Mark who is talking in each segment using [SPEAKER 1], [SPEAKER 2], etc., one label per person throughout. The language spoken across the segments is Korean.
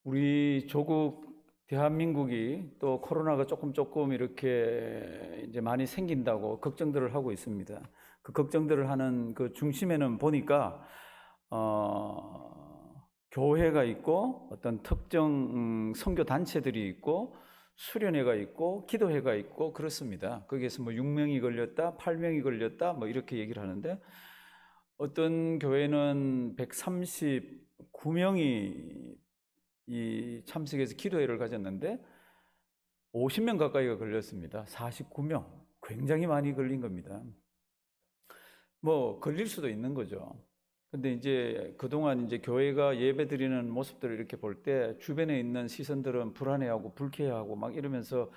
[SPEAKER 1] 우리 조국 대한민국이 또 코로나가 조금 이렇게 이제 많이 생긴다고 걱정들을 하고 있습니다. 그 걱정들을 하는 그 중심에는 보니까 교회가 있고 어떤 특정 선교 단체들이 있고 수련회가 있고 기도회가 있고 그렇습니다. 거기에서 뭐 6명이 걸렸다, 8명이 걸렸다 뭐 이렇게 얘기를 하는데 어떤 교회는 139명이 이 참석해서 기도회를 가졌는데 50명 가까이가 걸렸습니다. 49명. 굉장히 많이 걸린 겁니다. 뭐 걸릴 수도 있는 거죠. 근데 이제 그동안 이제 교회가 예배 드리는 모습들을 이렇게 볼 때 주변에 있는 시선들은 불안해하고 불쾌하고 막 이러면서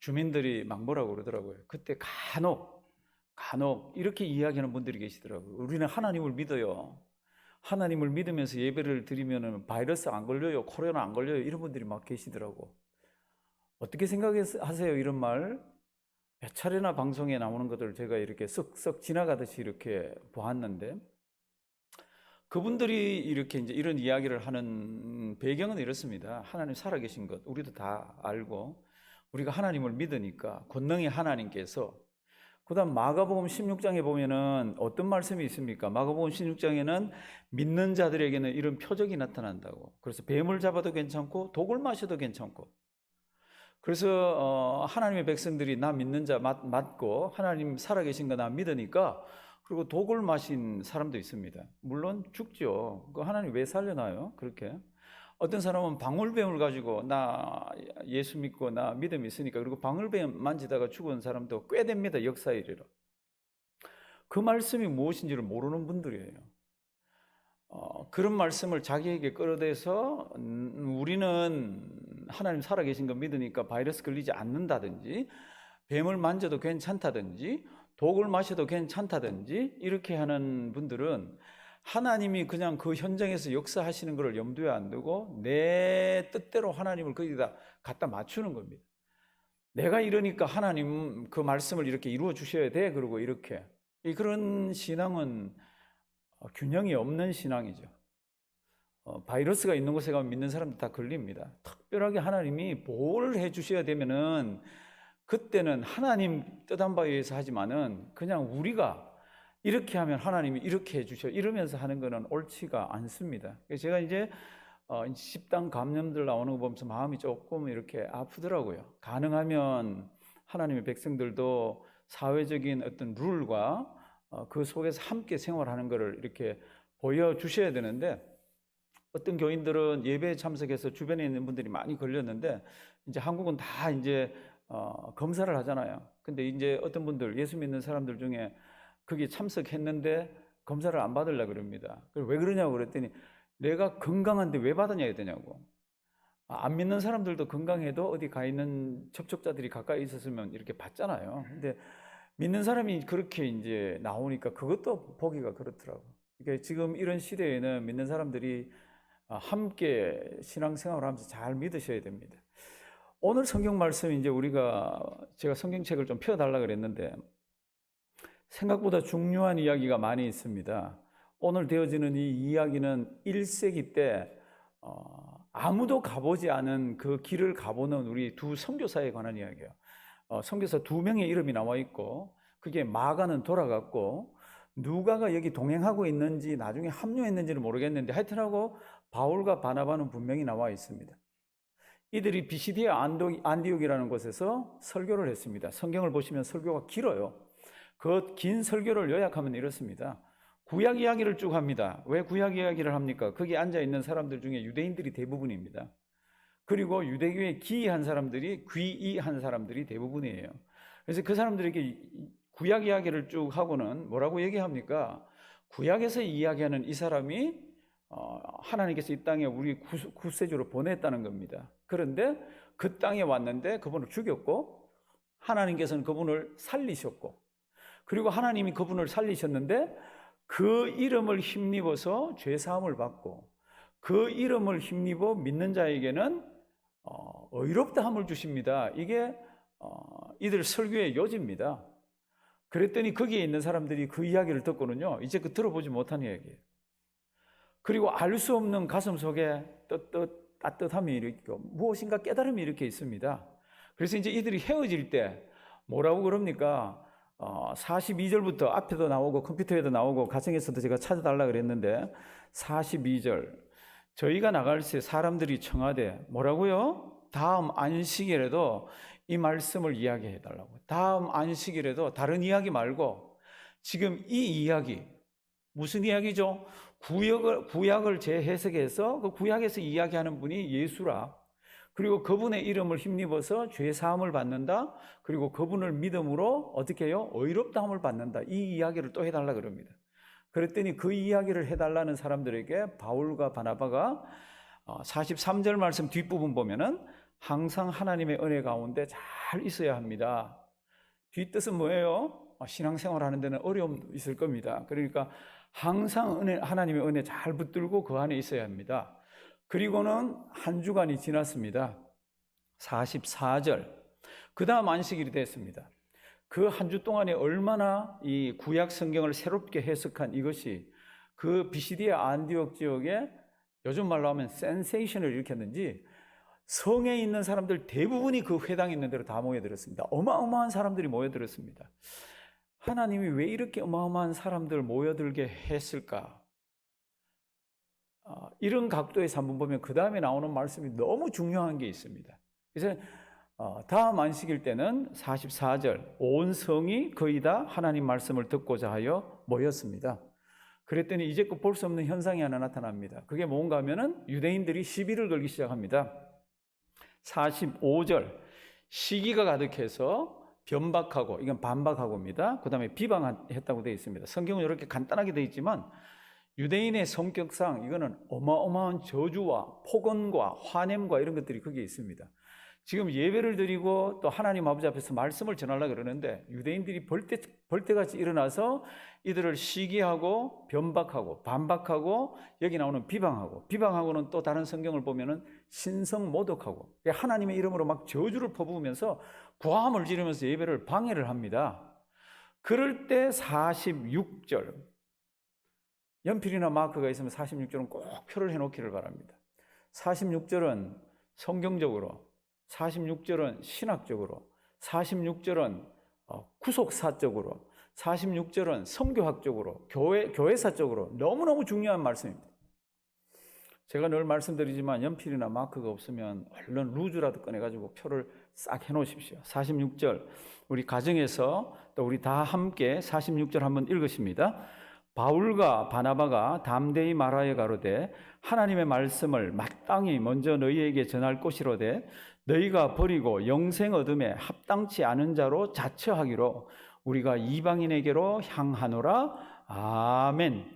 [SPEAKER 1] 주민들이 막 뭐라고 그러더라고요. 그때 간혹 이렇게 이야기하는 분들이 계시더라고요. 우리는 하나님을 믿어요. 하나님을 믿으면서 예배를 드리면 바이러스 안 걸려요, 코로나 안 걸려요, 이런 분들이 막 계시더라고. 어떻게 생각하세요? 이런 말 몇 차례나 방송에 나오는 것들을 제가 이렇게 쓱쓱 지나가듯이 이렇게 보았는데, 그분들이 이렇게 이제 이런 이야기를 하는 배경은 이렇습니다. 하나님 살아계신 것 우리도 다 알고, 우리가 하나님을 믿으니까 권능의 하나님께서, 그다음 마가복음 16장에 보면은 어떤 말씀이 있습니까? 마가복음 16장에는 믿는 자들에게는 이런 표적이 나타난다고. 그래서 뱀을 잡아도 괜찮고 독을 마셔도 괜찮고. 그래서 하나님의 백성들이 나 믿는 자 맞고 하나님 살아계신 거 나 믿으니까, 그리고 독을 마신 사람도 있습니다. 물론 죽죠. 그 하나님 왜 살려놔요? 그렇게. 어떤 사람은 방울뱀을 가지고 나 예수 믿고 나 믿음 있으니까, 그리고 방울뱀 만지다가 죽은 사람도 꽤 됩니다. 역사에 이르러. 그 말씀이 무엇인지를 모르는 분들이에요. 그런 말씀을 자기에게 끌어대서 우리는 하나님 살아계신 거 믿으니까 바이러스 걸리지 않는다든지, 뱀을 만져도 괜찮다든지, 독을 마셔도 괜찮다든지 이렇게 하는 분들은 하나님이 그냥 그 현장에서 역사하시는 것을 염두에 안 두고 내 뜻대로 하나님을 거기다 갖다 맞추는 겁니다. 내가 이러니까 하나님 그 말씀을 이렇게 이루어 주셔야 돼, 그러고 이렇게. 그런 신앙은 균형이 없는 신앙이죠. 바이러스가 있는 곳에 가면 믿는 사람들 다 걸립니다. 특별하게 하나님이 뭘 해주셔야 되면은 그때는 하나님 뜻한 바에 의해서 하지만은 그냥 우리가 이렇게 하면 하나님이 이렇게 해주셔 이러면서 하는 거는 옳지가 않습니다. 제가 이제 집단 감염들 나오는 거 보면서 마음이 조금 이렇게 아프더라고요. 가능하면 하나님의 백성들도 사회적인 어떤 룰과 그 속에서 함께 생활하는 것을 이렇게 보여주셔야 되는데, 어떤 교인들은 예배에 참석해서 주변에 있는 분들이 많이 걸렸는데, 이제 한국은 다 이제 검사를 하잖아요. 근데 이제 어떤 분들, 예수 믿는 사람들 중에 거기 참석했는데 검사를 안 받으려고 그럽니다. 왜 그러냐고 그랬더니 내가 건강한데 왜 받아야 되냐고. 안 믿는 사람들도 건강해도 어디 가 있는 접촉자들이 가까이 있었으면 이렇게 받잖아요. 근데 믿는 사람이 그렇게 이제 나오니까 그것도 보기가 그렇더라고. 그러니까 지금 이런 시대에는 믿는 사람들이 함께 신앙생활을 하면서 잘 믿으셔야 됩니다. 오늘 성경 말씀 이제 제가 성경책을 좀 펴달라 그랬는데 생각보다 중요한 이야기가 많이 있습니다. 오늘 되어지는 이 이야기는 1세기 때 아무도 가보지 않은 그 길을 가보는 우리 두 선교사에 관한 이야기예요. 선교사 2명의 이름이 나와 있고, 그게 마가는 돌아갔고 누가가 여기 동행하고 있는지 나중에 합류했는지는 모르겠는데 하여튼하고 바울과 바나바는 분명히 나와 있습니다. 이들이 비시디아 안디옥이라는 곳에서 설교를 했습니다. 성경을 보시면 설교가 길어요. 그 긴 설교를 요약하면 이렇습니다. 구약 이야기를 쭉 합니다. 왜 구약 이야기를 합니까? 거기 앉아있는 사람들 중에 유대인들이 대부분입니다. 그리고 유대교에 귀의한 사람들이 대부분이에요. 그래서 그 사람들에게 구약 이야기를 쭉 하고는 뭐라고 얘기합니까? 구약에서 이야기하는 이 사람이 하나님께서 이 땅에 우리 구세주로 보냈다는 겁니다. 그런데 그 땅에 왔는데 그분을 죽였고, 하나님께서는 그분을 살리셨고, 그리고 하나님이 그분을 살리셨는데 그 이름을 힘입어서 죄사함을 받고, 그 이름을 힘입어 믿는 자에게는 의롭다함을 주십니다. 이게 이들 설교의 요지입니다. 그랬더니 거기에 있는 사람들이 그 이야기를 듣고는요, 이제 그 들어보지 못한 이야기예요. 그리고 알 수 없는 가슴 속에 따뜻함이 이렇게 있고 무엇인가 깨달음이 이렇게 있습니다. 그래서 이제 이들이 헤어질 때 뭐라고 그럽니까? 42절부터 앞에도 나오고 컴퓨터에도 나오고 가정에서도 제가 찾아달라 그랬는데 42절 저희가 나갈 때 사람들이 청하되 뭐라고요? 다음 안식일에도 이 말씀을 이야기해 달라고. 다음 안식일에도 다른 이야기 말고 지금 이 이야기 무슨 이야기죠? 구약을 재해석해서 그 구약에서 이야기하는 분이 예수라. 그리고 그분의 이름을 힘입어서 죄 사함을 받는다. 그리고 그분을 믿음으로 어떻게 해요? 의롭다함을 받는다. 이 이야기를 또 해달라 그럽니다. 그랬더니 그 이야기를 해달라는 사람들에게 바울과 바나바가 43절 말씀 뒷부분 보면은 항상 하나님의 은혜 가운데 잘 있어야 합니다. 뒷뜻은 뭐예요? 신앙생활 하는 데는 어려움도 있을 겁니다. 그러니까 항상 하나님의 은혜 잘 붙들고 그 안에 있어야 합니다. 그리고는 한 주간이 지났습니다. 44절. 그 다음 안식일이 됐습니다. 그 한 주 동안에 얼마나 이 구약 성경을 새롭게 해석한 이것이 그 비시디아 안디옥 지역에 요즘 말로 하면 센세이션을 일으켰는지 성에 있는 사람들 대부분이 그 회당에 있는 데로 다 모여들었습니다. 어마어마한 사람들이 모여들었습니다. 하나님이 왜 이렇게 어마어마한 사람들 모여들게 했을까? 이런 각도에서 한번 보면 그 다음에 나오는 말씀이 너무 중요한 게 있습니다. 그래서 다음 안식일 때는 44절 온 성이 거의 다 하나님 말씀을 듣고자 하여 모였습니다. 그랬더니 이제껏 볼 수 없는 현상이 하나 나타납니다. 그게 뭔가 하면은 유대인들이 시비를 걸기 시작합니다. 45절 시기가 가득해서 변박하고, 이건 반박하고입니다. 그 다음에 비방했다고 되어 있습니다. 성경은 이렇게 간단하게 되어 있지만 유대인의 성격상 이거는 어마어마한 저주와 폭언과 화냄과 이런 것들이 거기에 있습니다. 지금 예배를 드리고 또 하나님 아버지 앞에서 말씀을 전하려고 그러는데 유대인들이 벌떼같이 일어나서 이들을 시기하고 변박하고 반박하고 여기 나오는 비방하고는 또 다른 성경을 보면은 신성모독하고 하나님의 이름으로 막 저주를 퍼부으면서 고함을 지르면서 예배를 방해를 합니다. 그럴 때 46절 연필이나 마크가 있으면 46절은 꼭 표를 해놓기를 바랍니다. 46절은 성경적으로, 46절은 신학적으로, 46절은 구속사적으로, 46절은 성교학적으로, 교회사적으로 너무너무 중요한 말씀입니다. 제가 늘 말씀드리지만 연필이나 마크가 없으면 얼른 루즈라도 꺼내가지고 표를 싹 해놓으십시오. 46절 우리 가정에서 또 우리 다 함께 46절 한번 읽으십니다. 바울과 바나바가 담대히 말하여 가로되 하나님의 말씀을 마땅히 먼저 너희에게 전할 것이로되 너희가 버리고 영생 얻음에 합당치 않은 자로 자처하기로 우리가 이방인에게로 향하노라. 아멘.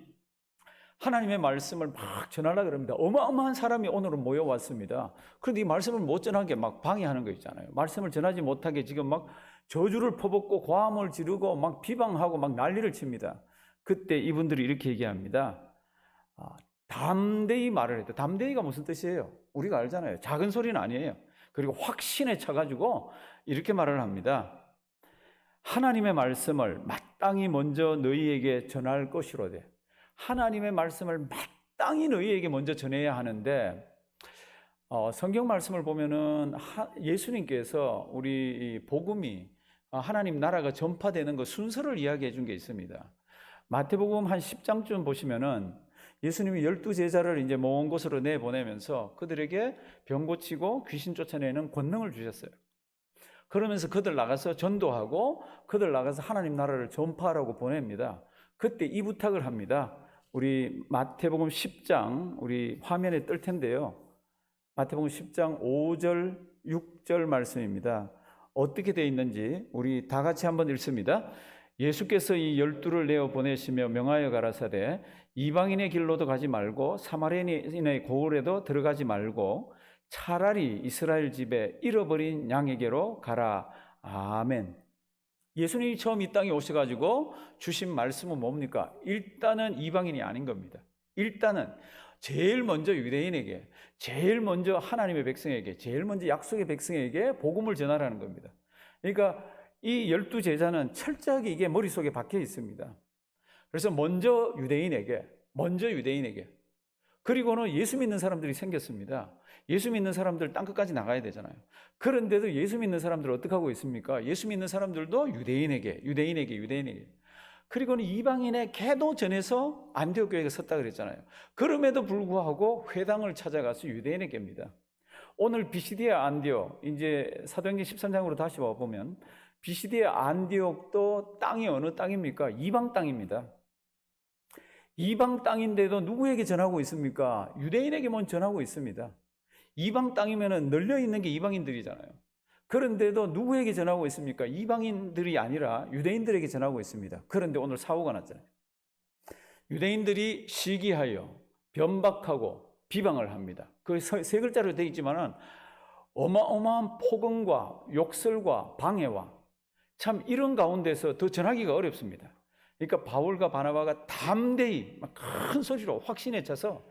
[SPEAKER 1] 하나님의 말씀을 막 전하려고 그럽니다. 어마어마한 사람이 오늘은 모여왔습니다. 그런데 이 말씀을 못 전하게 막 방해하는 거 있잖아요. 말씀을 전하지 못하게 지금 막 저주를 퍼붓고 고함을 지르고 막 비방하고 막 난리를 칩니다. 그때 이분들이 이렇게 얘기합니다. 담대히 말을 했다. 담대히가 무슨 뜻이에요? 우리가 알잖아요. 작은 소리는 아니에요. 그리고 확신에 차가지고 이렇게 말을 합니다. 하나님의 말씀을 마땅히 먼저 너희에게 전할 것이로되 하나님의 말씀을 마땅히 너희에게 먼저 전해야 하는데 성경 말씀을 보면은 예수님께서 우리 복음이 하나님 나라가 전파되는 그 순서를 이야기해 준 게 있습니다. 마태복음 한 10장쯤 보시면은 예수님이 12제자를 이제 먼 곳으로 내보내면서 그들에게 병 고치고 귀신 쫓아내는 권능을 주셨어요. 그러면서 그들 나가서 전도하고 그들 나가서 하나님 나라를 전파하라고 보냅니다. 그때 이 부탁을 합니다. 우리 마태복음 10장 우리 화면에 뜰 텐데요. 마태복음 10장 5절 6절 말씀입니다. 어떻게 되어 있는지 우리 다 같이 한번 읽습니다. 예수께서 이 12를 내어 보내시며 명하여 가라사대 이방인의 길로도 가지 말고 사마리아인의 고을에도 들어가지 말고 차라리 이스라엘 집에 잃어버린 양에게로 가라. 아멘. 예수님이 처음 이 땅에 오셔가지고 주신 말씀은 뭡니까? 일단은 이방인이 아닌 겁니다. 일단은 제일 먼저 유대인에게, 제일 먼저 하나님의 백성에게, 제일 먼저 약속의 백성에게 복음을 전하라는 겁니다. 그러니까 이 12제자는 철저하게 이게 머릿속에 박혀 있습니다. 그래서 먼저 유대인에게 그리고는 예수 믿는 사람들이 생겼습니다. 예수 믿는 사람들 땅끝까지 나가야 되잖아요. 그런데도 예수 믿는 사람들 어떻게 하고 있습니까? 예수 믿는 사람들도 유대인에게 그리고는 이방인에게도 전해서 안디옥 교회가 섰다 그랬잖아요. 그럼에도 불구하고 회당을 찾아가서 유대인에게입니다. 오늘 비시디아 안디옥, 이제 사도행전 13장으로 다시 와보면 비시디아 안디옥도 땅이 어느 땅입니까? 이방 땅입니다. 이방 땅인데도 누구에게 전하고 있습니까? 유대인에게만 전하고 있습니다. 이방 땅이면 널려 있는 게 이방인들이잖아요. 그런데도 누구에게 전하고 있습니까? 이방인들이 아니라 유대인들에게 전하고 있습니다. 그런데 오늘 사고가 났잖아요. 유대인들이 시기하여 변박하고 비방을 합니다. 그 세 글자로 되어 있지만은 어마어마한 폭언과 욕설과 방해와 참 이런 가운데서 더 전하기가 어렵습니다. 그러니까 바울과 바나바가 담대히 큰 소리로 확신에 차서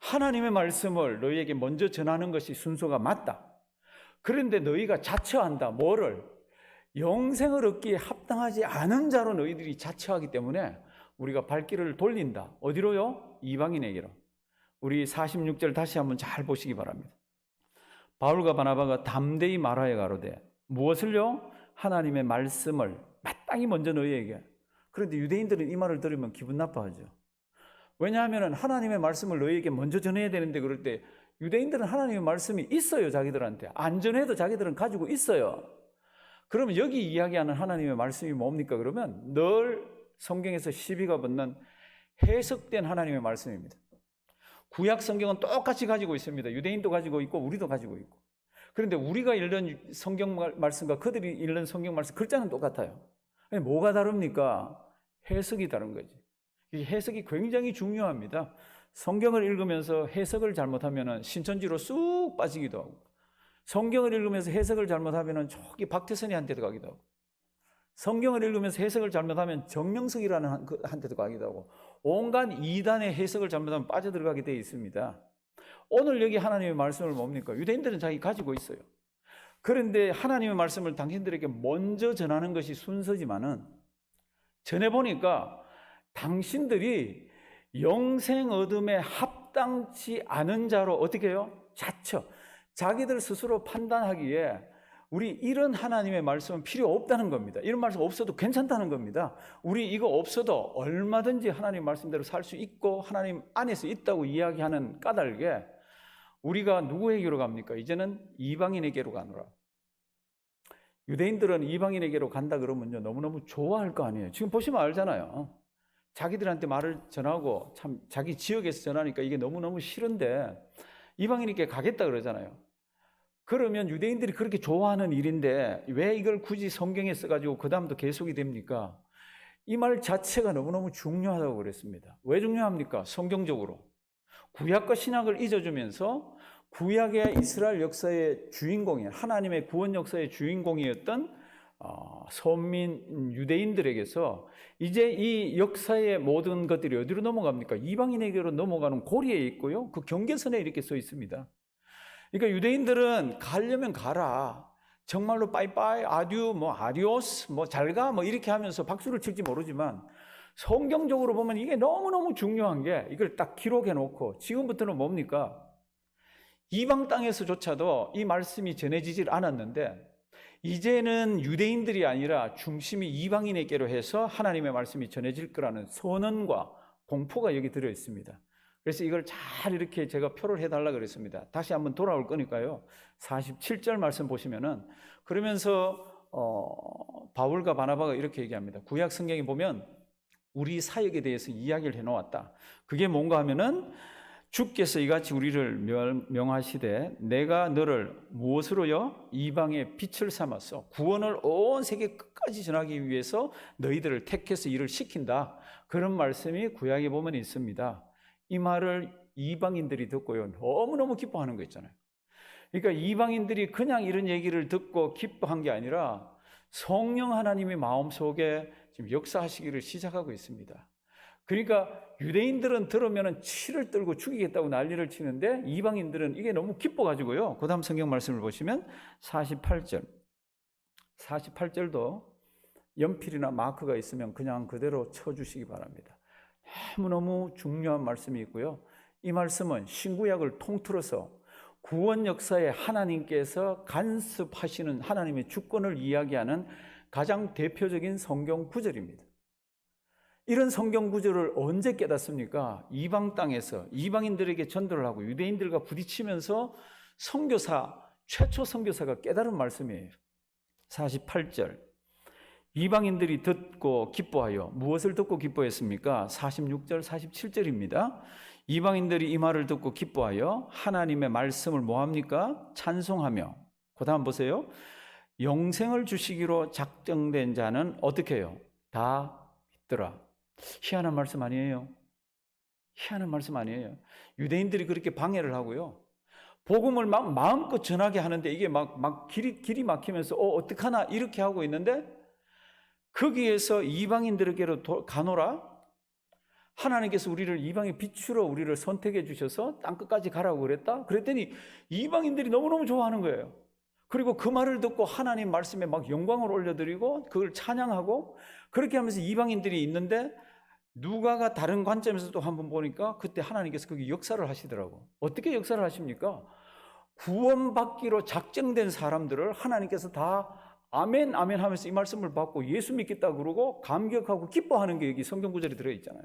[SPEAKER 1] 하나님의 말씀을 너희에게 먼저 전하는 것이 순서가 맞다. 그런데 너희가 자처한다. 뭐를? 영생을 얻기에 합당하지 않은 자로 너희들이 자처하기 때문에 우리가 발길을 돌린다. 어디로요? 이방인에게로. 우리 46절 다시 한번 잘 보시기 바랍니다. 바울과 바나바가 담대히 말하여 가로되 무엇을요? 하나님의 말씀을 마땅히 먼저 너희에게. 그런데 유대인들은 이 말을 들으면 기분 나빠하죠. 왜냐하면 하나님의 말씀을 너희에게 먼저 전해야 되는데 그럴 때 유대인들은 하나님의 말씀이 있어요. 자기들한테. 안 전해도 자기들은 가지고 있어요. 그러면 여기 이야기하는 하나님의 말씀이 뭡니까? 그러면 늘 성경에서 시비가 붙는 해석된 하나님의 말씀입니다. 구약 성경은 똑같이 가지고 있습니다. 유대인도 가지고 있고 우리도 가지고 있고. 그런데 우리가 읽는 성경 말씀과 그들이 읽는 성경 말씀 글자는 똑같아요. 뭐가 다릅니까? 해석이 다른 거지. 이 해석이 굉장히 중요합니다. 성경을 읽으면서 해석을 잘못하면 신천지로 쑥 빠지기도 하고, 성경을 읽으면서 해석을 잘못하면 저기 박태선이한테도 가기도 하고, 성경을 읽으면서 해석을 잘못하면 정명석이라는 한테도 가기도 하고, 온갖 이단의 해석을 잘못하면 빠져들어가게 되어 있습니다. 오늘 여기 하나님의 말씀을 뭡니까? 유대인들은 자기 가지고 있어요. 그런데 하나님의 말씀을 당신들에게 먼저 전하는 것이 순서지만은 전해보니까 당신들이 영생 얻음에 합당치 않은 자로 어떻게 해요? 자처. 자기들 스스로 판단하기에 우리 이런 하나님의 말씀은 필요 없다는 겁니다. 이런 말씀 없어도 괜찮다는 겁니다. 우리 이거 없어도 얼마든지 하나님 말씀대로 살 수 있고 하나님 안에서 있다고 이야기하는 까닭에 우리가 누구에게로 갑니까? 이제는 이방인에게로 가노라. 유대인들은 이방인에게로 간다 그러면요 너무너무 좋아할 거 아니에요. 지금 보시면 알잖아요. 자기들한테 말을 전하고 참 자기 지역에서 전하니까 이게 너무너무 싫은데 이방인에게 가겠다 그러잖아요. 그러면 유대인들이 그렇게 좋아하는 일인데 왜 이걸 굳이 성경에 써가지고 그 다음도 계속이 됩니까? 이 말 자체가 너무너무 중요하다고 그랬습니다. 왜 중요합니까? 성경적으로 구약과 신약을 잊어주면서 구약의 이스라엘 역사의 주인공인 하나님의 구원 역사의 주인공이었던 선민 유대인들에게서 이제 이 역사의 모든 것들이 어디로 넘어갑니까? 이방인에게로 넘어가는 고리에 있고요. 그 경계선에 이렇게 써 있습니다. 그러니까 유대인들은 가려면 가라. 정말로 빠이빠이, 아듀, 아디오스, 잘가, 이렇게 하면서 박수를 칠지 모르지만 성경적으로 보면 이게 너무너무 중요한 게 이걸 딱 기록해 놓고 지금부터는 뭡니까? 이방 땅에서조차도 이 말씀이 전해지질 않았는데 이제는 유대인들이 아니라 중심이 이방인에게로 해서 하나님의 말씀이 전해질 거라는 선언과 공포가 여기 들어 있습니다. 그래서 이걸 잘 이렇게 제가 표를 해달라 그랬습니다. 다시 한번 돌아올 거니까요. 47절 말씀 보시면은 그러면서 바울과 바나바가 이렇게 얘기합니다. 구약 성경에 보면 우리 사역에 대해서 이야기를 해놓았다. 그게 뭔가 하면은 주께서 이같이 우리를 명하시되 내가 너를 무엇으로요? 이방의 빛을 삼아서 구원을 온 세계 끝까지 전하기 위해서 너희들을 택해서 일을 시킨다. 그런 말씀이 구약에 보면 있습니다. 이 말을 이방인들이 듣고요 너무너무 기뻐하는 거 있잖아요. 그러니까 이방인들이 그냥 이런 얘기를 듣고 기뻐한 게 아니라 성령 하나님의 마음속에 지금 역사하시기를 시작하고 있습니다. 그러니까 유대인들은 들으면 치를 떨고 죽이겠다고 난리를 치는데 이방인들은 이게 너무 기뻐가지고요. 그 다음 성경 말씀을 보시면 48절도 연필이나 마크가 있으면 그냥 그대로 쳐주시기 바랍니다. 너무너무 중요한 말씀이 있고요. 이 말씀은 신구약을 통틀어서 구원 역사에 하나님께서 간섭하시는 하나님의 주권을 이야기하는 가장 대표적인 성경 구절입니다. 이런 성경 구절을 언제 깨닫습니까? 이방 땅에서 이방인들에게 전도를 하고 유대인들과 부딪히면서 최초 선교사가 깨달은 말씀이에요. 48절. 이방인들이 듣고 기뻐하여, 무엇을 듣고 기뻐했습니까? 46절, 47절입니다. 이방인들이 이 말을 듣고 기뻐하여 하나님의 말씀을 뭐합니까? 찬송하며. 그 다음 보세요. 영생을 주시기로 작정된 자는 어떻게 해요? 다 믿더라. 희한한 말씀 아니에요? 희한한 말씀 아니에요? 유대인들이 그렇게 방해를 하고요, 복음을 막 마음껏 전하게 하는데 이게 막 길이 막히면서 어떡하나 이렇게 하고 있는데, 거기에서 이방인들에게로 가노라, 하나님께서 우리를 이방의 빛으로 우리를 선택해 주셔서 땅끝까지 가라고 그랬더니 이방인들이 너무너무 좋아하는 거예요. 그리고 그 말을 듣고 하나님 말씀에 막 영광을 올려드리고 그걸 찬양하고, 그렇게 하면서 이방인들이 있는데 누가가 다른 관점에서 또 한번 보니까 그때 하나님께서 거기 역사를 하시더라고. 어떻게 역사를 하십니까? 구원받기로 작정된 사람들을 하나님께서 다 아멘 아멘 하면서 이 말씀을 받고 예수 믿겠다 그러고 감격하고 기뻐하는 게 여기 성경 구절에 들어있잖아요.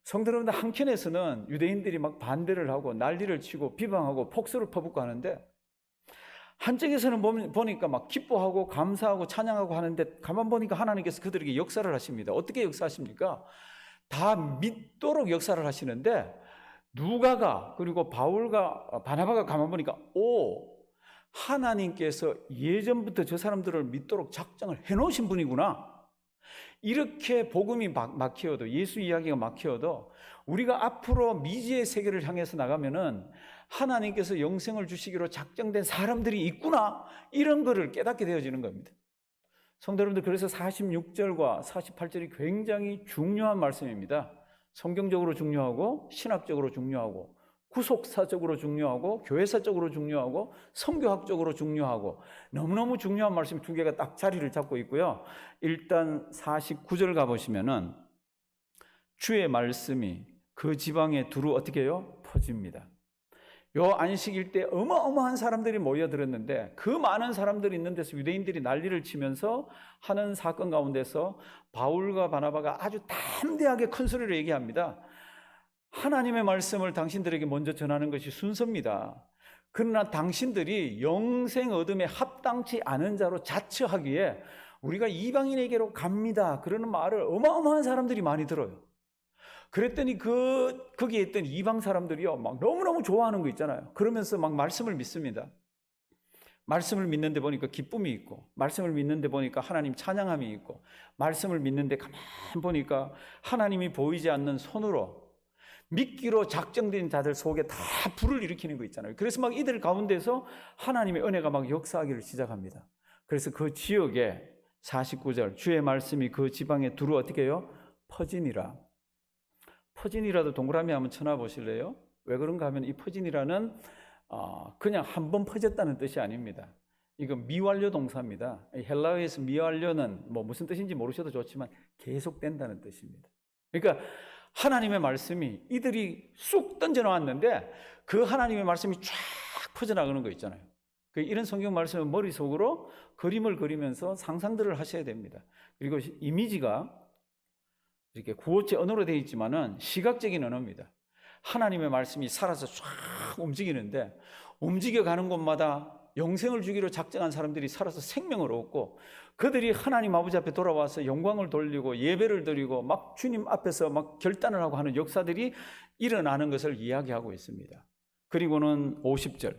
[SPEAKER 1] 성도 여러분들, 한켠에서는 유대인들이 막 반대를 하고 난리를 치고 비방하고 폭소를 퍼붓고 하는데, 한쪽에서는 보니까 막 기뻐하고 감사하고 찬양하고 하는데, 가만 보니까 하나님께서 그들에게 역사를 하십니다. 어떻게 역사하십니까? 다 믿도록 역사를 하시는데, 누가가 그리고 바울과 바나바가 가만 보니까 하나님께서 예전부터 저 사람들을 믿도록 작정을 해놓으신 분이구나. 이렇게 복음이 막혀도, 예수 이야기가 막혀도 우리가 앞으로 미지의 세계를 향해서 나가면은 하나님께서 영생을 주시기로 작정된 사람들이 있구나, 이런 거를 깨닫게 되어지는 겁니다. 성도 여러분들, 그래서 46절과 48절이 굉장히 중요한 말씀입니다. 성경적으로 중요하고 신학적으로 중요하고 구속사적으로 중요하고 교회사적으로 중요하고 선교학적으로 중요하고 너무너무 중요한 말씀 두 개가 딱 자리를 잡고 있고요. 일단 49절 가보시면은 주의 말씀이 그 지방에 두루 어떻게 해요? 퍼집니다. 요 안식일 때 어마어마한 사람들이 모여들었는데, 그 많은 사람들이 있는 데서 유대인들이 난리를 치면서 하는 사건 가운데서 바울과 바나바가 아주 담대하게 큰 소리로 얘기합니다. 하나님의 말씀을 당신들에게 먼저 전하는 것이 순서입니다. 그러나 당신들이 영생 얻음에 합당치 않은 자로 자처하기에 우리가 이방인에게로 갑니다, 그러는 말을 어마어마한 사람들이 많이 들어요. 그랬더니 거기에 있던 이방 사람들이요, 막 너무너무 좋아하는 거 있잖아요. 그러면서 막 말씀을 믿습니다. 말씀을 믿는데 보니까 기쁨이 있고, 말씀을 믿는데 보니까 하나님 찬양함이 있고, 말씀을 믿는데 가만 보니까 하나님이 보이지 않는 손으로 믿기로 작정된 자들 속에 다 불을 일으키는 거 있잖아요. 그래서 막 이들 가운데서 하나님의 은혜가 막 역사하기를 시작합니다. 그래서 그 지역에 49절, 주의 말씀이 그 지방에 두루 어떻게 해요? 퍼지니라. 퍼진이라도 동그라미 한번 쳐놔보실래요? 왜 그런가 하면 이 퍼진이라는 그냥 한 번 퍼졌다는 뜻이 아닙니다. 이건 미완료 동사입니다. 헬라어에서 미완료는 뭐 무슨 뜻인지 모르셔도 좋지만 계속된다는 뜻입니다. 그러니까 하나님의 말씀이 이들이 쑥 던져놓았는데 그 하나님의 말씀이 쫙 퍼져나가는 거 있잖아요. 이런 성경 말씀은 머릿속으로 그림을 그리면서 상상들을 하셔야 됩니다. 그리고 이미지가 이렇게 구어체 언어로 되어 있지만은 시각적인 언어입니다. 하나님의 말씀이 살아서 쫙 움직이는데, 움직여가는 곳마다 영생을 주기로 작정한 사람들이 살아서 생명을 얻고, 그들이 하나님 아버지 앞에 돌아와서 영광을 돌리고 예배를 드리고 막 주님 앞에서 막 결단을 하고 하는 역사들이 일어나는 것을 이야기하고 있습니다. 그리고는 50절,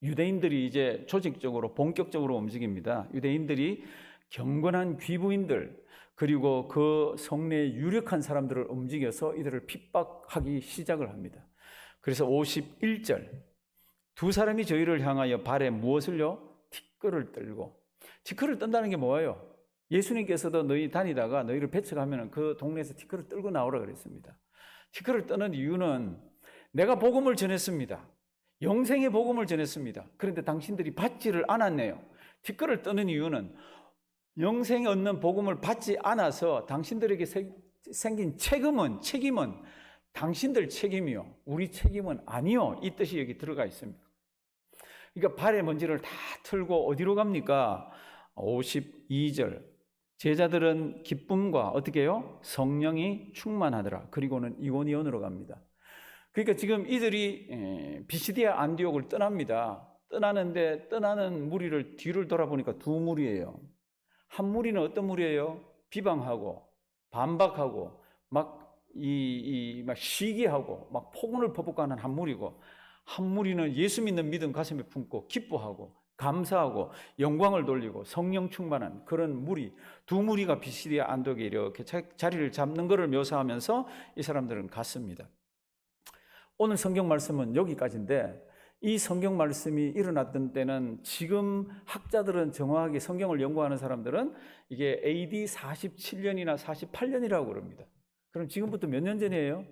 [SPEAKER 1] 유대인들이 이제 조직적으로 본격적으로 움직입니다. 유대인들이 경건한 귀부인들, 그리고 그 성내에 유력한 사람들을 움직여서 이들을 핍박하기 시작을 합니다. 그래서 51절, 두 사람이 저희를 향하여 발에 무엇을요? 티끌을 떨고. 티끌을 떤다는 게 뭐예요? 예수님께서도 너희 다니다가 너희를 배척하면 그 동네에서 티끌을 떨고 나오라 그랬습니다. 티끌을 떠는 이유는 내가 복음을 전했습니다. 영생의 복음을 전했습니다. 그런데 당신들이 받지를 않았네요. 티끌을 떠는 이유는 영생에 얻는 복음을 받지 않아서 당신들에게 생긴 책임은 당신들 책임이요, 우리 책임은 아니요, 이 뜻이 여기 들어가 있습니다. 그러니까 발의 먼지를 다 틀고 어디로 갑니까? 52절, 제자들은 기쁨과 어떻게 해요? 성령이 충만하더라. 그리고는 이고니온으로 갑니다. 그러니까 지금 이들이 비시디아 안디옥을 떠납니다. 떠나는데 떠나는 무리를 뒤를 돌아보니까 두 무리예요. 한 무리는 어떤 무리예요? 비방하고 반박하고 막 시기하고 막 폭언을 퍼붓고 하는 한 무리고, 한 무리는 예수 믿는 믿음 가슴에 품고 기뻐하고 감사하고 영광을 돌리고 성령 충만한 그런 무리, 두 무리가 비시디아 안독에 이렇게 자리를 잡는 것을 묘사하면서 이 사람들은 갔습니다. 오늘 성경 말씀은 여기까지인데, 이 성경 말씀이 일어났던 때는 지금 학자들은 정확하게 성경을 연구하는 사람들은 이게 AD 47년이나 48년이라고 그럽니다. 그럼 지금부터 몇 년 전이에요?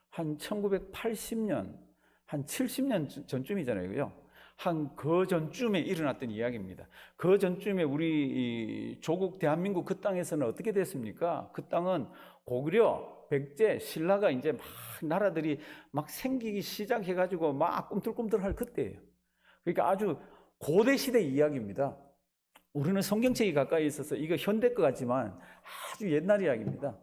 [SPEAKER 1] 한 1980년, 한 70년 전쯤이잖아요. 그죠? 한 그 전쯤에 일어났던 이야기입니다. 그 전쯤에 우리 조국 대한민국 그 땅에서는 어떻게 됐습니까? 그 땅은 고구려, 백제, 신라가 이제 막 나라들이 막 생기기 시작해가지고 막 꿈틀꿈틀할 그때예요. 그러니까 아주 고대 시대 이야기입니다. 우리는 성경책이 가까이 있어서 이거 현대 것 같지만 아주 옛날 이야기입니다.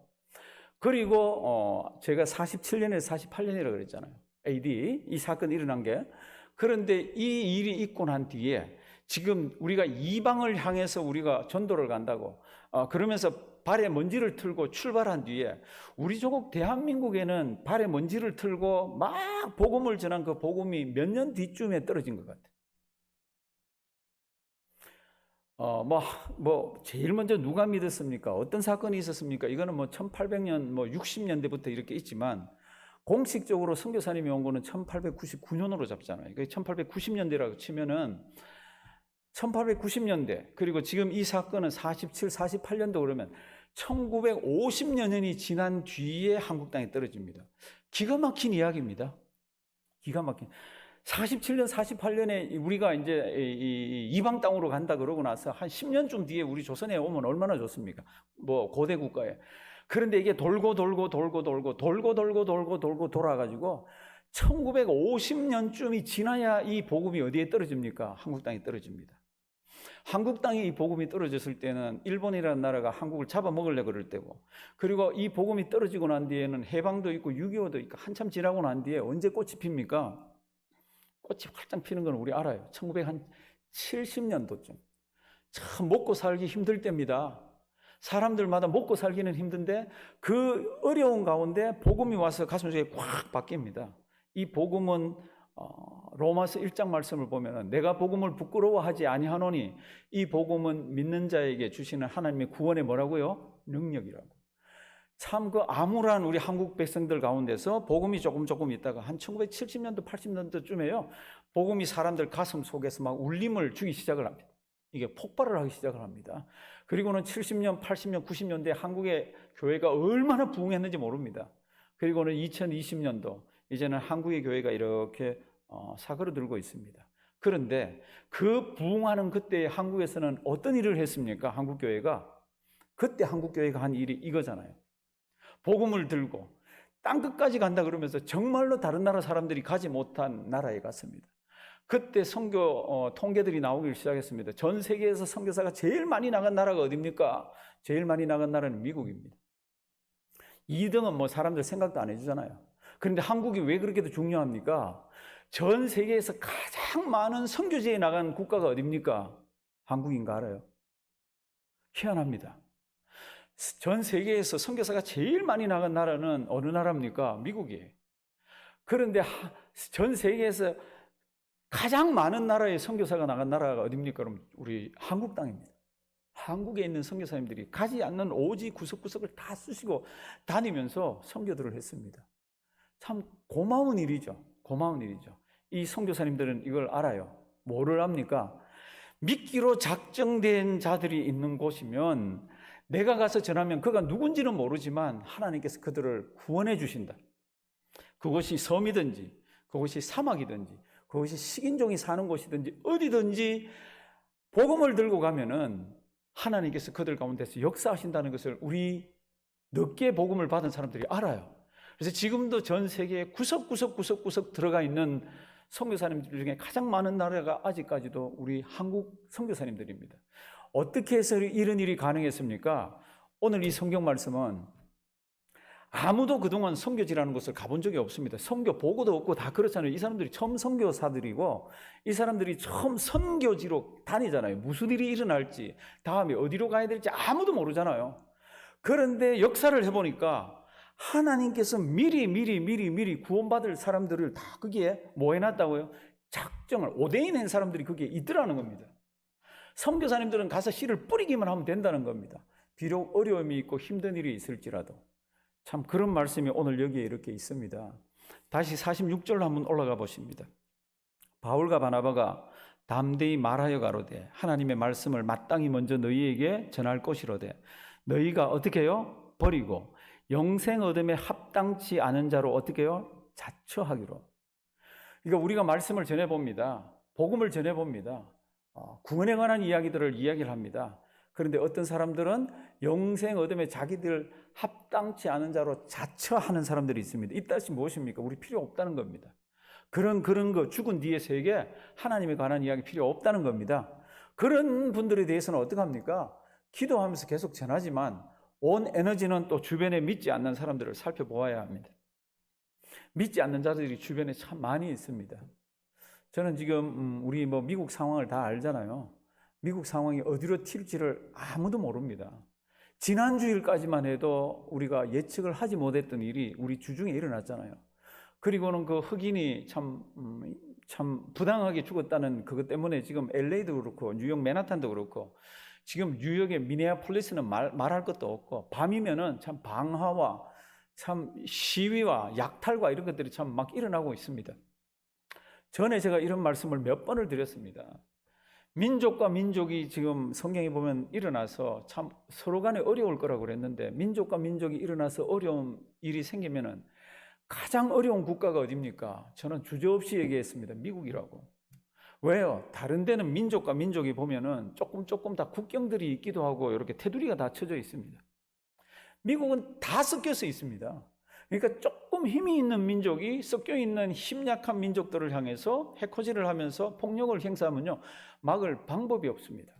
[SPEAKER 1] 그리고 제가 47년에서 48년이라고 그랬잖아요. AD 이 사건이 일어난 게. 그런데 이 일이 있고 난 뒤에 지금 우리가 이방을 향해서 우리가 전도를 간다고 그러면서 발에 먼지를 틀고 출발한 뒤에 우리 조국 대한민국에는 발에 먼지를 틀고 막 복음을 전한 그 복음이 몇 년 뒤쯤에 떨어진 것 같아요. 제일 먼저 누가 믿었습니까? 어떤 사건이 있었습니까? 이거는 1800년, 60년대부터 이렇게 있지만, 공식적으로 선교사님이 온 거는 1899년으로 잡잖아요. 1890년대라고 치면은 1890년대, 그리고 지금 이 사건은 47, 48년도 그러면 1950년이 지난 뒤에 한국 땅에 떨어집니다. 기가 막힌 이야기입니다. 기가 막힌. 47년, 48년에 우리가 이제 이방 땅으로 간다 그러고 나서 한 10년쯤 뒤에 우리 조선에 오면 얼마나 좋습니까? 고대 국가에. 그런데 이게 돌고 돌아가지고 1950년쯤이 지나야 이 복음이 어디에 떨어집니까? 한국 땅에 떨어집니다. 한국 땅에 이 복음이 떨어졌을 때는 일본이라는 나라가 한국을 잡아먹으려고 그럴 때고, 그리고 이 복음이 떨어지고 난 뒤에는 해방도 있고 6.25도 있고 한참 지나고 난 뒤에 언제 꽃이 핍니까? 꽃이 활짝 피는 건 우리 알아요. 1970년도쯤. 참 먹고 살기 힘들 때입니다. 사람들마다 먹고 살기는 힘든데 그 어려운 가운데 복음이 와서 가슴속에 꽉 박힙니다. 이 복음은 로마서 1장 말씀을 보면 내가 복음을 부끄러워하지 아니하노니 이 복음은 믿는 자에게 주시는 하나님의 구원의 뭐라고요? 능력이라고. 참 그 암울한 우리 한국 백성들 가운데서 복음이 조금 있다가 한 1970년도 80년도쯤에요. 복음이 사람들 가슴 속에서 막 울림을 주기 시작을 합니다. 이게 폭발을 하기 시작을 합니다. 그리고는 70년, 80년, 90년대 한국의 교회가 얼마나 부흥했는지 모릅니다. 그리고는 2020년도 이제는 한국의 교회가 이렇게 사그러들고 있습니다. 그런데 그 부흥하는 그때 한국에서는 어떤 일을 했습니까? 한국 교회가. 그때 한국 교회가 한 일이 이거잖아요. 복음을 들고 땅끝까지 간다 그러면서 정말로 다른 나라 사람들이 가지 못한 나라에 갔습니다. 그때 선교 통계들이 나오기 시작했습니다. 전 세계에서 선교사가 제일 많이 나간 나라가 어디입니까? 제일 많이 나간 나라는 미국입니다. 2등은 사람들 생각도 안 해주잖아요. 그런데 한국이 왜 그렇게도 중요합니까? 전 세계에서 가장 많은 선교지에 나간 국가가 어디입니까? 한국인가 알아요? 희한합니다. 전 세계에서 선교사가 제일 많이 나간 나라는 어느 나라입니까? 미국이에요. 그런데 전 세계에서 가장 많은 나라의 선교사가 나간 나라가 어디입니까? 그럼 우리 한국 땅입니다. 한국에 있는 선교사님들이 가지 않는 오지 구석구석을 다 쓰시고 다니면서 선교들을 했습니다. 참 고마운 일이죠. 고마운 일이죠. 이 선교사님들은 이걸 알아요. 뭐를 압니까? 믿기로 작정된 자들이 있는 곳이면 내가 가서 전하면 그가 누군지는 모르지만 하나님께서 그들을 구원해 주신다. 그것이 섬이든지 그것이 사막이든지 그것이 식인종이 사는 곳이든지 어디든지 복음을 들고 가면은 하나님께서 그들 가운데서 역사하신다는 것을 우리 늦게 복음을 받은 사람들이 알아요. 그래서 지금도 전 세계에 구석구석 들어가 있는 선교사님들 중에 가장 많은 나라가 아직까지도 우리 한국 선교사님들입니다. 어떻게 해서 이런 일이 가능했습니까? 오늘 이 성경 말씀은 아무도 그동안 선교지라는 곳을 가본 적이 없습니다. 선교 보고도 없고 다 그렇잖아요. 이 사람들이 처음 선교사들이고 이 사람들이 처음 선교지로 다니잖아요. 무슨 일이 일어날지, 다음에 어디로 가야 될지 아무도 모르잖아요. 그런데 역사를 해보니까 하나님께서 미리 구원받을 사람들을 다 거기에 뭐 해놨다고요? 작정을, 오데인한 사람들이 거기에 있더라는 겁니다. 선교사님들은 가서 씨를 뿌리기만 하면 된다는 겁니다. 비록 어려움이 있고 힘든 일이 있을지라도. 참 그런 말씀이 오늘 여기에 이렇게 있습니다. 다시 46절 한번 올라가 보십니다. 바울과 바나바가 담대히 말하여 가로되 하나님의 말씀을 마땅히 먼저 너희에게 전할 것이로되 너희가 어떻게 해요? 버리고 영생 얻음에 합당치 않은 자로 어떻게 해요? 자처하기로. 그러니까 우리가 말씀을 전해봅니다. 복음을 전해봅니다. 구원에 관한 이야기들을 이야기를 합니다. 그런데 어떤 사람들은 영생 얻음에 자기들 합당치 않은 자로 자처하는 사람들이 있습니다. 이 뜻이 무엇입니까? 우리 필요 없다는 겁니다. 그런 거 죽은 뒤의 세계, 하나님에 관한 이야기 필요 없다는 겁니다. 그런 분들에 대해서는 어떻게 합니까? 기도하면서 계속 전하지만 온 에너지는 또 주변에 믿지 않는 사람들을 살펴보아야 합니다. 믿지 않는 자들이 주변에 참 많이 있습니다. 저는 지금 우리 미국 상황을 다 알잖아요. 미국 상황이 어디로 튈지를 아무도 모릅니다. 지난 주일까지만 해도 우리가 예측을 하지 못했던 일이 우리 주중에 일어났잖아요. 그리고는 그 흑인이 참 부당하게 죽었다는 그것 때문에 지금 LA도 그렇고 뉴욕 맨하탄도 그렇고 지금 뉴욕의 미네아폴리스는 말할 것도 없고 밤이면은 참 방화와 참 시위와 약탈과 이런 것들이 참 막 일어나고 있습니다. 전에 제가 이런 말씀을 몇 번을 드렸습니다. 민족과 민족이 지금 성경에 보면 일어나서 참 서로 간에 어려울 거라고 그랬는데 민족과 민족이 일어나서 어려운 일이 생기면은 가장 어려운 국가가 어디입니까? 저는 주저없이 얘기했습니다. 미국이라고. 왜요? 다른 데는 민족과 민족이 보면은 조금 다 국경들이 있기도 하고 이렇게 테두리가 다 쳐져 있습니다. 미국은 다 섞여서 있습니다. 그러니까 조금 힘이 있는 민족이 섞여 있는 힘약한 민족들을 향해서 해코지를 하면서 폭력을 행사하면요, 막을 방법이 없습니다.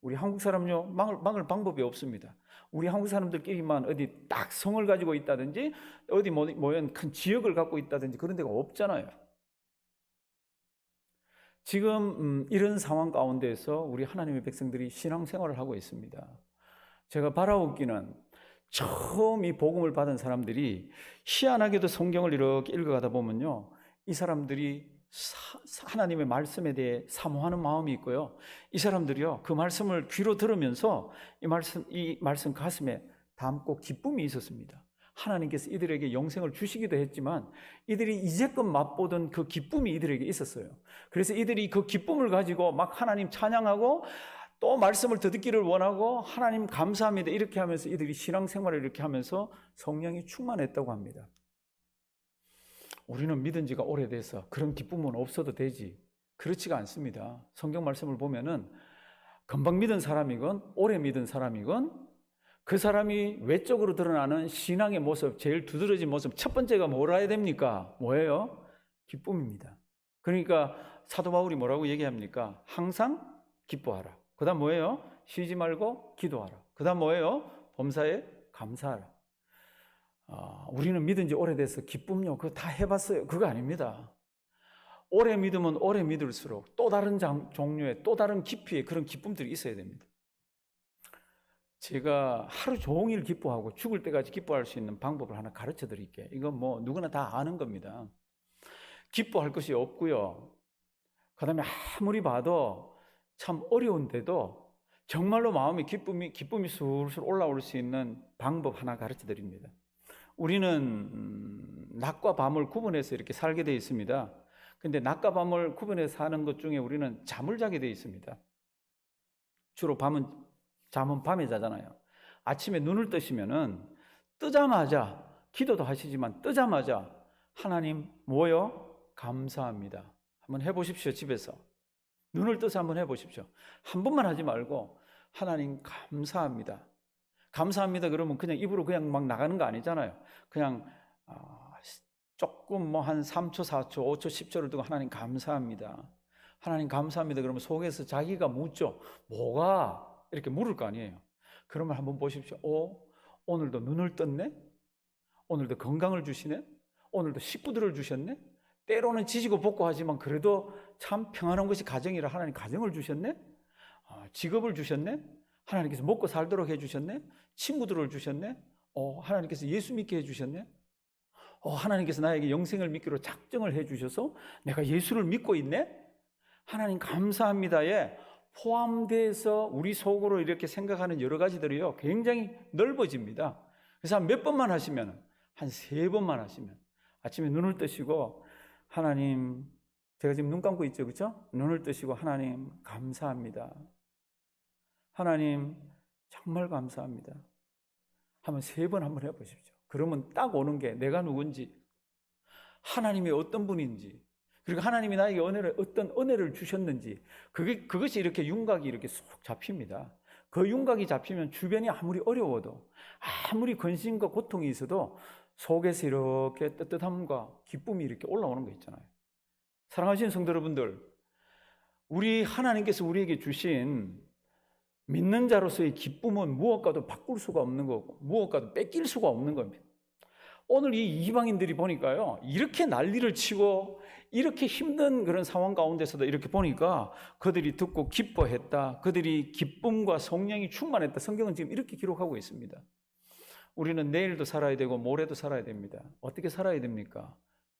[SPEAKER 1] 우리 한국 사람요, 막을 방법이 없습니다. 우리 한국 사람들끼리만 어디 딱 성을 가지고 있다든지 어디 모연 큰 지역을 갖고 있다든지 그런 데가 없잖아요. 지금 이런 상황 가운데서 우리 하나님의 백성들이 신앙생활을 하고 있습니다. 제가 바라옵기는 처음 이 복음을 받은 사람들이 희한하게도 성경을 이렇게 읽어가다 보면요, 이 사람들이 하나님의 말씀에 대해 사모하는 마음이 있고요, 이 사람들이요 그 말씀을 귀로 들으면서 이 말씀 가슴에 담고 기쁨이 있었습니다. 하나님께서 이들에게 영생을 주시기도 했지만 이들이 이제껏 맛보던 그 기쁨이 이들에게 있었어요. 그래서 이들이 그 기쁨을 가지고 막 하나님 찬양하고 또 말씀을 더 듣기를 원하고 하나님 감사합니다 이렇게 하면서 이들이 신앙생활을 이렇게 하면서 성령이 충만했다고 합니다. 우리는 믿은 지가 오래돼서 그런 기쁨은 없어도 되지, 그렇지가 않습니다. 성경 말씀을 보면은 금방 믿은 사람이건 오래 믿은 사람이건 그 사람이 외적으로 드러나는 신앙의 모습, 제일 두드러진 모습, 첫 번째가 뭐라 해야 됩니까? 뭐예요? 기쁨입니다. 그러니까 사도 바울이 뭐라고 얘기합니까? 항상 기뻐하라. 그 다음 뭐예요? 쉬지 말고 기도하라. 그 다음 뭐예요? 범사에 감사하라. 우리는 믿은 지 오래돼서 기쁨요, 그거 다 해봤어요. 그거 아닙니다. 오래 믿으면 오래 믿을수록 또 다른 종류의 또 다른 깊이의 그런 기쁨들이 있어야 됩니다. 제가 하루 종일 기뻐하고 죽을 때까지 기뻐할 수 있는 방법을 하나 가르쳐 드릴게요. 이건 뭐 누구나 다 아는 겁니다. 기뻐할 것이 없고요, 그 다음에 아무리 봐도 참 어려운데도 정말로 마음에 기쁨이 술술 올라올 수 있는 방법 하나 가르쳐 드립니다. 우리는 낮과 밤을 구분해서 이렇게 살게 되어 있습니다. 근데 낮과 밤을 구분해서 사는 것 중에 우리는 잠을 자게 되어 있습니다. 주로 잠은 밤에 자잖아요. 아침에 눈을 뜨시면은 뜨자마자 기도도 하시지만 뜨자마자 하나님 뭐요? 감사합니다. 한번 해보십시오. 집에서 눈을 떠서 한번 해보십시오. 한 번만 하지 말고 하나님 감사합니다. 감사합니다 그러면 그냥 입으로 그냥 막 나가는 거 아니잖아요. 그냥 조금 뭐 한 3초, 4초, 5초, 10초를 두고 하나님 감사합니다. 하나님 감사합니다. 그러면 속에서 자기가 묻죠. 뭐가? 이렇게 물을 거 아니에요. 그러면 한번 보십시오. 오늘도 눈을 떴네? 오늘도 건강을 주시네? 오늘도 식구들을 주셨네? 때로는 지지고 볶고 하지만 그래도 참 평안한 것이 가정이라 하나님 가정을 주셨네? 직업을 주셨네? 하나님께서 먹고 살도록 해주셨네? 친구들을 주셨네? 하나님께서 예수 믿게 해주셨네? 하나님께서 나에게 영생을 믿기로 작정을 해주셔서 내가 예수를 믿고 있네? 하나님 감사합니다에 포함돼서 우리 속으로 이렇게 생각하는 여러 가지들이요 굉장히 넓어집니다. 그래서 한 몇 번만 하시면, 한 3번만 하시면 아침에 눈을 뜨시고 하나님, 제가 지금 눈 감고 있죠, 그렇죠? 눈을 뜨시고 하나님 감사합니다. 하나님 정말 감사합니다. 한번 3번 한번 해보십시오. 그러면 딱 오는 게 내가 누군지, 하나님이 어떤 분인지, 그리고 하나님이 나에게 어떤 은혜를 주셨는지, 그것이 이렇게 윤곽이 이렇게 쏙 잡힙니다. 그 윤곽이 잡히면 주변이 아무리 어려워도, 아무리 근심과 고통이 있어도 속에서 이렇게 뜨뜻함과 기쁨이 이렇게 올라오는 거 있잖아요. 사랑하시는 성도 여러분들, 우리 하나님께서 우리에게 주신 믿는 자로서의 기쁨은 무엇과도 바꿀 수가 없는 거고 무엇과도 뺏길 수가 없는 겁니다. 오늘 이 이방인들이 보니까요, 이렇게 난리를 치고 이렇게 힘든 그런 상황 가운데서도 이렇게 보니까 그들이 듣고 기뻐했다. 그들이 기쁨과 성령이 충만했다. 성경은 지금 이렇게 기록하고 있습니다. 우리는 내일도 살아야 되고 모레도 살아야 됩니다. 어떻게 살아야 됩니까?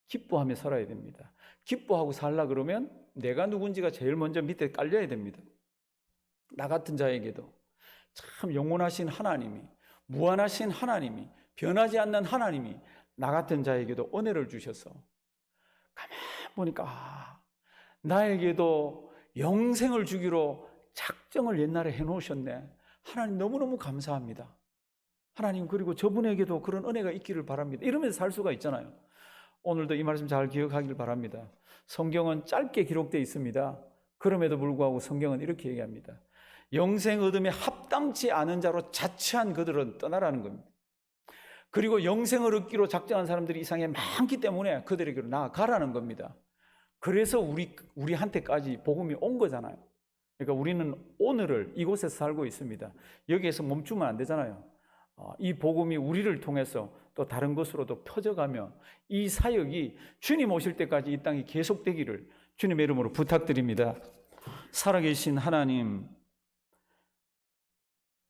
[SPEAKER 1] 기뻐하며 살아야 됩니다. 기뻐하고 살라 그러면 내가 누군지가 제일 먼저 밑에 깔려야 됩니다. 나 같은 자에게도 참 영원하신 하나님이, 무한하신 하나님이, 변하지 않는 하나님이 나 같은 자에게도 은혜를 주셔서 가만히 보니까 나에게도 영생을 주기로 작정을 옛날에 해놓으셨네. 하나님 너무너무 감사합니다. 하나님, 그리고 저분에게도 그런 은혜가 있기를 바랍니다. 이러면서 살 수가 있잖아요. 오늘도 이 말씀 잘 기억하길 바랍니다. 성경은 짧게 기록되어 있습니다. 그럼에도 불구하고 성경은 이렇게 얘기합니다. 영생 얻음에 합당치 않은 자로 자처한 그들은 떠나라는 겁니다. 그리고 영생을 얻기로 작정한 사람들이 이 세상에 많기 때문에 그들에게로 나아가라는 겁니다. 그래서 우리한테까지 복음이 온 거잖아요. 그러니까 우리는 오늘을 이곳에서 살고 있습니다. 여기에서 멈추면 안 되잖아요. 이 복음이 우리를 통해서 또 다른 곳으로도 퍼져가며 이 사역이 주님 오실 때까지 이 땅이 계속되기를 주님의 이름으로 부탁드립니다. 살아계신 하나님,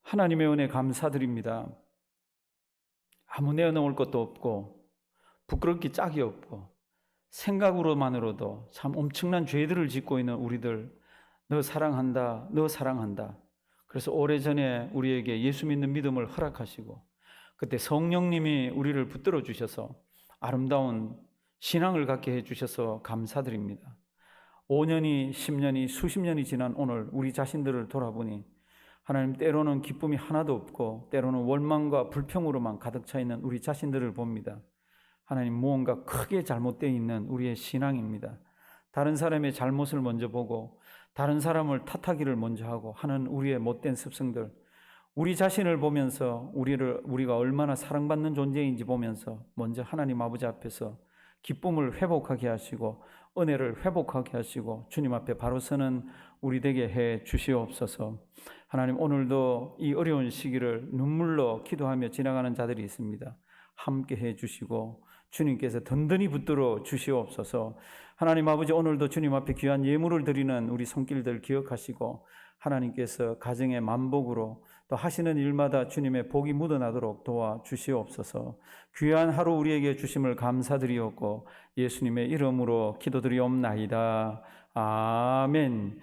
[SPEAKER 1] 하나님의 은혜 감사드립니다. 아무 내어놓을 것도 없고 부끄럽기 짝이 없고 생각으로만으로도 참 엄청난 죄들을 짓고 있는 우리들, 너 사랑한다, 너 사랑한다. 그래서 오래전에 우리에게 예수 믿는 믿음을 허락하시고 그때 성령님이 우리를 붙들어 주셔서 아름다운 신앙을 갖게 해주셔서 감사드립니다. 5년이, 10년이, 수십 년이 지난 오늘 우리 자신들을 돌아보니 하나님, 때로는 기쁨이 하나도 없고 때로는 원망과 불평으로만 가득 차 있는 우리 자신들을 봅니다. 하나님, 무언가 크게 잘못되어 있는 우리의 신앙입니다. 다른 사람의 잘못을 먼저 보고 다른 사람을 탓하기를 먼저 하고 하는 우리의 못된 습성들, 우리 자신을 보면서 우리가 얼마나 사랑받는 존재인지 보면서 먼저 하나님 아버지 앞에서 기쁨을 회복하게 하시고 은혜를 회복하게 하시고 주님 앞에 바로 서는 우리 되게 해 주시옵소서. 하나님, 오늘도 이 어려운 시기를 눈물로 기도하며 지나가는 자들이 있습니다. 함께 해 주시고 주님께서 든든히 붙들어 주시옵소서. 하나님 아버지, 오늘도 주님 앞에 귀한 예물을 드리는 우리 손길들 기억하시고 하나님께서 가정의 만복으로 또 하시는 일마다 주님의 복이 묻어나도록 도와주시옵소서. 귀한 하루 우리에게 주심을 감사드리옵고 예수님의 이름으로 기도드리옵나이다. 아멘.